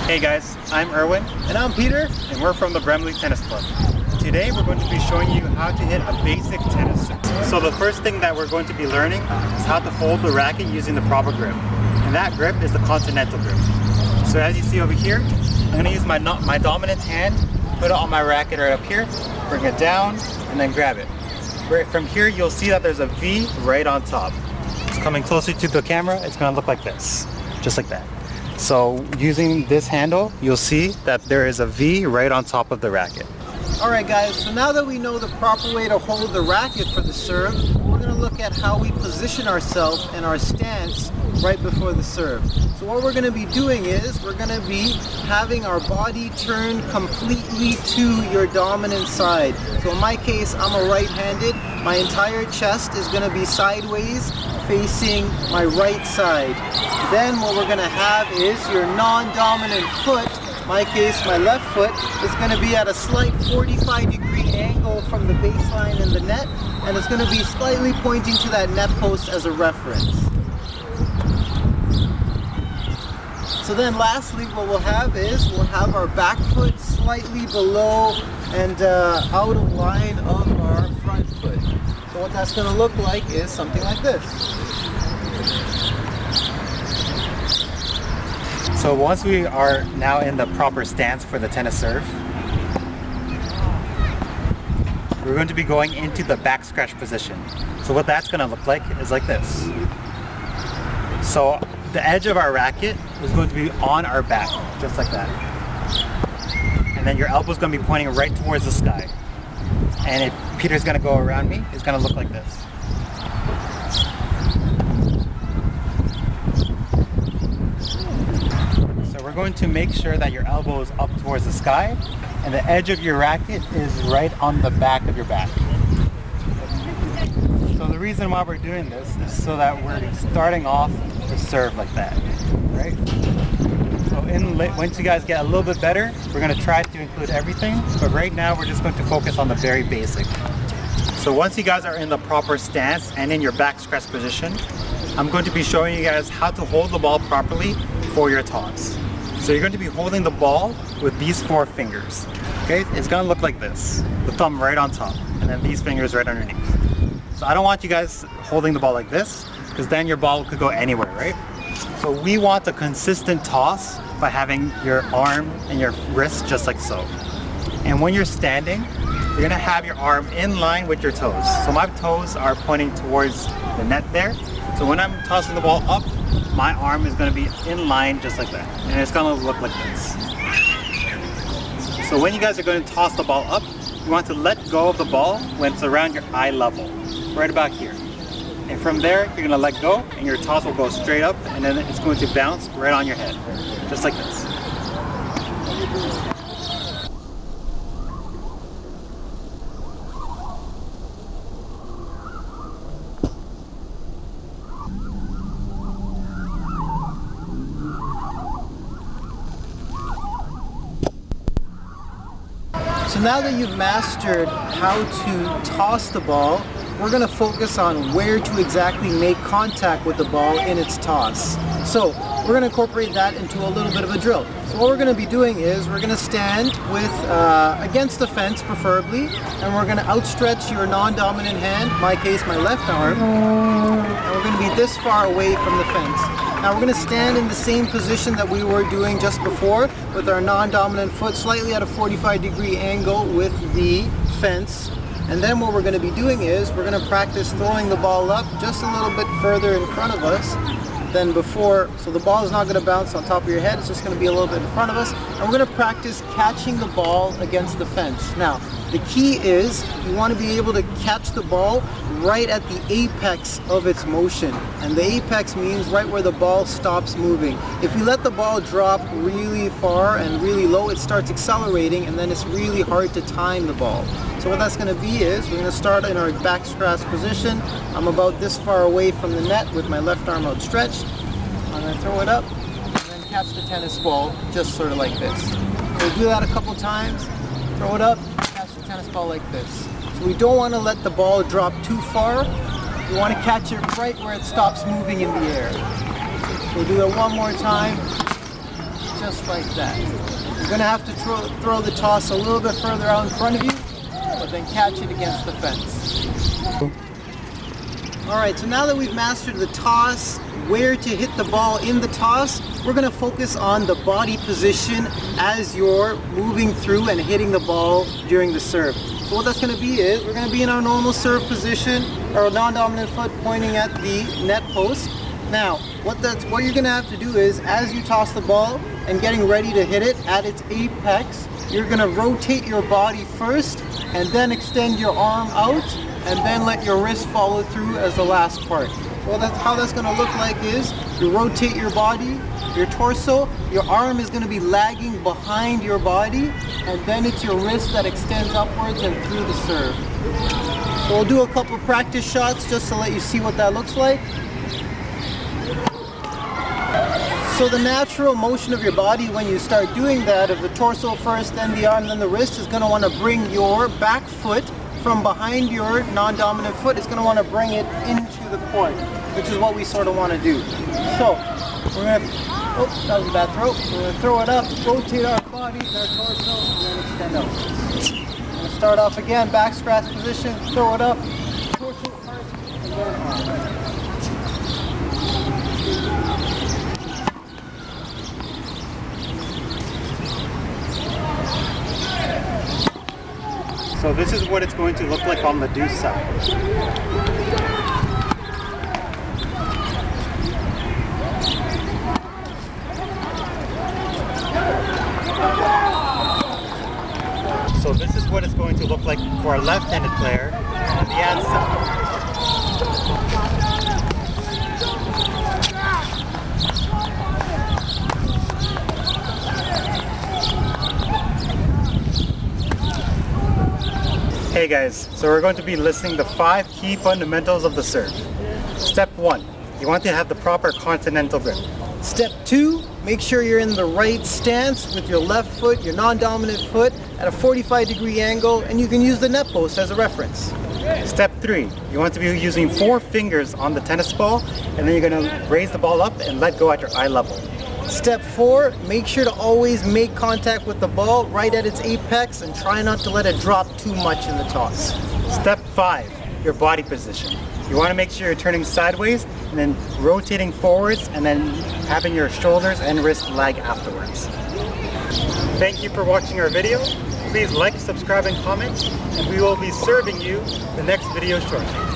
Hey guys, I'm Erwin. And I'm Peter. And we're from the Bremley Tennis Club. Today we're going to be showing you how to hit a basic tennis serve. So the first thing that we're going to be learning is how to hold the racket using the proper grip. And that grip is the continental grip. So as you see over here, I'm going to use my dominant hand, put it on my racket right up here, bring it down, and then grab it. Right from here you'll see that there's a V right on top. It's coming closer to the camera, it's going to look like this, just like that. So using this handle, you'll see that there is a V right on top of the racket. Alright guys, so now that we know the proper way to hold the racket for the serve, we're going to look at how we position ourselves and our stance right before the serve. So what we're going to be doing is, we're going to be having our body turned completely to your dominant side. So in my case, I'm a right-handed. My entire chest is going to be sideways, facing my right side. Then what we're going to have is your non-dominant foot, in my case my left foot, is going to be at a slight 45-degree angle from the baseline and the net, and it's going to be slightly pointing to that net post as a reference. So then lastly what we'll have is, we'll have our back foot slightly below and out of line of our front foot. So what that's going to look like is something like this. So once we are now in the proper stance for the tennis serve, we're going to be going into the back scratch position. So what that's going to look like is like this. So the edge of our racket is going to be on our back, just like that. And then your elbow is going to be pointing right towards the sky. And if Peter's going to go around me, it's going to look like this. So we're going to make sure that your elbow is up towards the sky and the edge of your racket is right on the back of your back. So the reason why we're doing this is so that we're starting off the serve like that, right? So once you guys get a little bit better, we're going to try to include everything, but right now we're just going to focus on the very basic. So once you guys are in the proper stance and in your back scratch position, I'm going to be showing you guys how to hold the ball properly for your toss. So you're going to be holding the ball with these 4 fingers. Okay, it's going to look like this. The thumb right on top, and then these fingers right underneath. So I don't want you guys holding the ball like this, because then your ball could go anywhere, right? So we want a consistent toss by having your arm and your wrist just like so. And when you're standing, you're gonna have your arm in line with your toes. So my toes are pointing towards the net there. So when I'm tossing the ball up, my arm is gonna be in line just like that. And it's gonna look like this. So when you guys are gonna toss the ball up, you want to let go of the ball when it's around your eye level, right about here. And from there, you're going to let go and your toss will go straight up and then it's going to bounce right on your head, just like this. So now that you've mastered how to toss the ball, we're going to focus on where to exactly make contact with the ball in its toss. So we're going to incorporate that into a little bit of a drill. So what we're going to be doing is we're going to stand with against the fence preferably, and we're going to outstretch your non-dominant hand, in my case my left arm, and we're going to be this far away from the fence. Now we're going to stand in the same position that we were doing just before, with our non-dominant foot slightly at a 45-degree angle with the fence. And then what we're going to be doing is, we're going to practice throwing the ball up just a little bit further in front of us than before. So the ball is not going to bounce on top of your head, it's just going to be a little bit in front of us. And we're going to practice catching the ball against the fence. Now, the key is, you want to be able to catch the ball right at the apex of its motion. And the apex means right where the ball stops moving. If we let the ball drop really far and really low, it starts accelerating and then it's really hard to time the ball. So what that's going to be is, we're going to start in our back scratch position. I'm about this far away from the net with my left arm outstretched. I'm going to throw it up and then catch the tennis ball just sort of like this. We'll do that a couple times. Throw it up, catch the tennis ball like this. So we don't want to let the ball drop too far. We want to catch it right where it stops moving in the air. So we'll do it one more time. just like that. You're gonna have to throw the toss a little bit further out in front of you, but then catch it against the fence. All right, so now that we've mastered the toss, where to hit the ball in the toss, we're gonna focus on the body position as you're moving through and hitting the ball during the serve. So what that's gonna be is, we're gonna be in our normal serve position, our non-dominant foot pointing at the net post. Now, what you're gonna have to do is, as you toss the ball and getting ready to hit it at its apex, you're gonna rotate your body first and then extend your arm out and then let your wrist follow through as the last part. Well, that's how that's gonna look like is, you rotate your body, your torso, your arm is gonna be lagging behind your body, and then it's your wrist that extends upwards and through the serve. So we'll do a couple practice shots just to let you see what that looks like. So the natural motion of your body when you start doing that, of the torso first, then the arm, then the wrist, is gonna wanna bring your back foot from behind your non-dominant foot. It's going to want to bring it into the court, which is what we sort of want to do. So we're going to, oh, that was a bad throw. We're going to throw it up, rotate our bodies, our torso, and then extend out. We're going to start off again, back scratch position, throw it up, torso first, and then arm. So this is what it's going to look like on the deuce side. So this is what it's going to look like for a left-handed player on the ad side. Hey guys, so we're going to be listing the 5 key fundamentals of the serve. Step 1, you want to have the proper continental grip. Step 2, make sure you're in the right stance with your left foot, your non-dominant foot, at a 45-degree angle, and you can use the net post as a reference. Step 3, you want to be using 4 fingers on the tennis ball, and then you're going to raise the ball up and let go at your eye level. Step 4, make sure to always make contact with the ball right at its apex and try not to let it drop too much in the toss. Step 5, your body position. You want to make sure you're turning sideways and then rotating forwards and then having your shoulders and wrists lag afterwards. Thank you for watching our video. Please like, subscribe, and comment, and we will be serving you the next video shortly.